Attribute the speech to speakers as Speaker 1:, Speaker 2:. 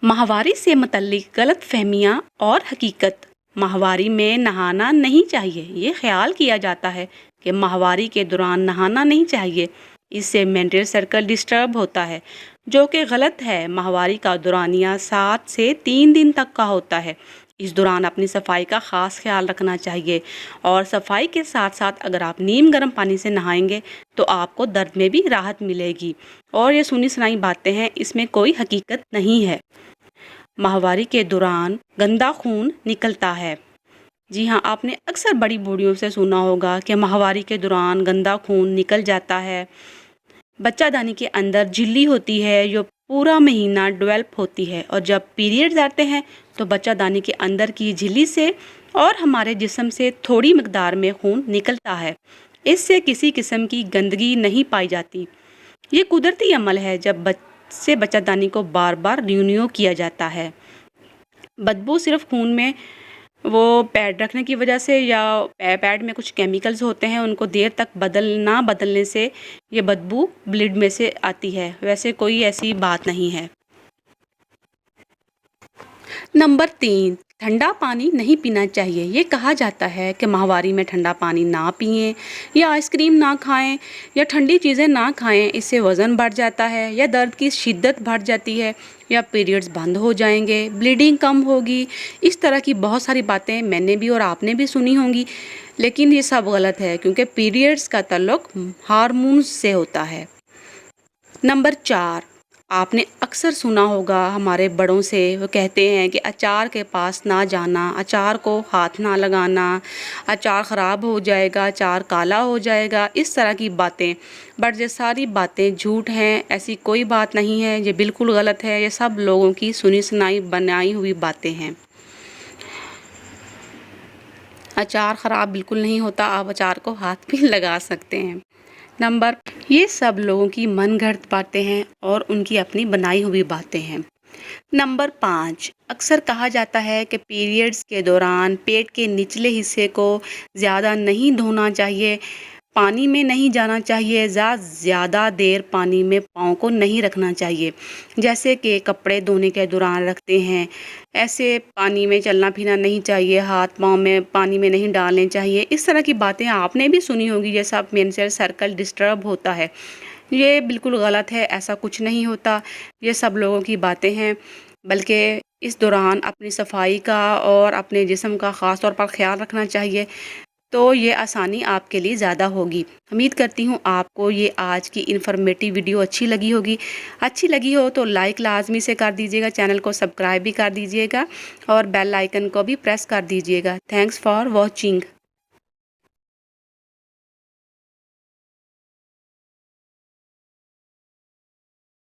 Speaker 1: माहवारी से मुतल्लिक गलत फहमियाँ और हकीकत। माहवारी में नहाना नहीं चाहिए। ये ख्याल किया जाता है कि माहवारी के दौरान नहाना नहीं चाहिए, इससे मेंस्ट्रुअल सर्कल डिस्टर्ब होता है, जो कि गलत है। माहवारी का दौरानिया 7 से 3 दिन तक का होता है। इस दौरान अपनी सफाई का ख़ास ख्याल रखना चाहिए और सफाई के साथ साथ अगर आप नीम गर्म पानी से नहाएंगे तो आपको दर्द में भी राहत मिलेगी। और ये सुनी सुनाई बातें हैं, इसमें कोई हकीकत नहीं है। माहवारी के दौरान गंदा खून निकलता है। जी हाँ, आपने अक्सर बड़ी बूढ़ियों से सुना होगा कि माहवारी के दौरान गंदा खून निकल जाता है। बच्चादानी के अंदर झिल्ली होती है जो पूरा महीना डेवलप होती है, और जब पीरियड्स आते हैं तो बच्चादानी के अंदर की झिल्ली से और हमारे जिस्म से थोड़ी मकदार में खून निकलता है। इससे किसी किस्म की गंदगी नहीं पाई जाती। ये कुदरती अमल है जब से बच्चादानी को बार बार रिन्यू किया जाता है। बदबू सिर्फ खून में वो पैड रखने की वजह से या पैड में कुछ केमिकल्स होते हैं, उनको देर तक बदलने से ये बदबू ब्लीड में से आती है। वैसे कोई ऐसी बात नहीं है। नंबर 3, ठंडा पानी नहीं पीना चाहिए। ये कहा जाता है कि माहवारी में ठंडा पानी ना पिएं या आइसक्रीम ना खाएं या ठंडी चीज़ें ना खाएं, इससे वज़न बढ़ जाता है या दर्द की शिद्दत बढ़ जाती है या पीरियड्स बंद हो जाएंगे, ब्लीडिंग कम होगी। इस तरह की बहुत सारी बातें मैंने भी और आपने भी सुनी होंगी, लेकिन ये सब गलत है क्योंकि पीरियड्स का ताल्लुक हार्मोन्स से होता है। नंबर 4, आपने अक्सर सुना होगा हमारे बड़ों से, वो कहते हैं कि अचार के पास ना जाना, अचार को हाथ ना लगाना, अचार ख़राब हो जाएगा, अचार काला हो जाएगा, इस तरह की बातें। बट ये सारी बातें झूठ हैं, ऐसी कोई बात नहीं है, ये बिल्कुल गलत है। ये सब लोगों की सुनी सुनाई बनाई हुई बातें हैं। अचार ख़राब बिल्कुल नहीं होता, आप अचार को हाथ भी लगा सकते हैं। ये सब लोगों की मनगढ़ंत बातें हैं और उनकी अपनी बनाई हुई बातें हैं। नंबर 5, अक्सर कहा जाता है कि पीरियड्स के दौरान पेट के निचले हिस्से को ज़्यादा नहीं धोना चाहिए, पानी में नहीं जाना चाहिए, ज़्यादा देर पानी में पाँव को नहीं रखना चाहिए, जैसे कि कपड़े धोने के दौरान रखते हैं। ऐसे पानी में चलना फिरना नहीं चाहिए, हाथ पाँव में पानी में नहीं डालने चाहिए। इस तरह की बातें आपने भी सुनी होगी। जैसा मेंस्ट्रुअल सर्कल डिस्टर्ब होता है, ये बिल्कुल गलत है, ऐसा कुछ नहीं होता। ये सब लोगों की बातें हैं। बल्कि इस दौरान अपनी सफाई का और अपने जिस्म का ख़ास तौर पर ख्याल रखना चाहिए, तो ये आसानी आपके लिए ज़्यादा होगी। उम्मीद करती हूँ आपको ये आज की इन्फॉर्मेटिव वीडियो अच्छी लगी होगी। अच्छी लगी हो तो लाइक लाजमी से कर दीजिएगा, चैनल को सब्सक्राइब भी कर दीजिएगा और बेल आइकन को भी प्रेस कर दीजिएगा। Thanks for watching.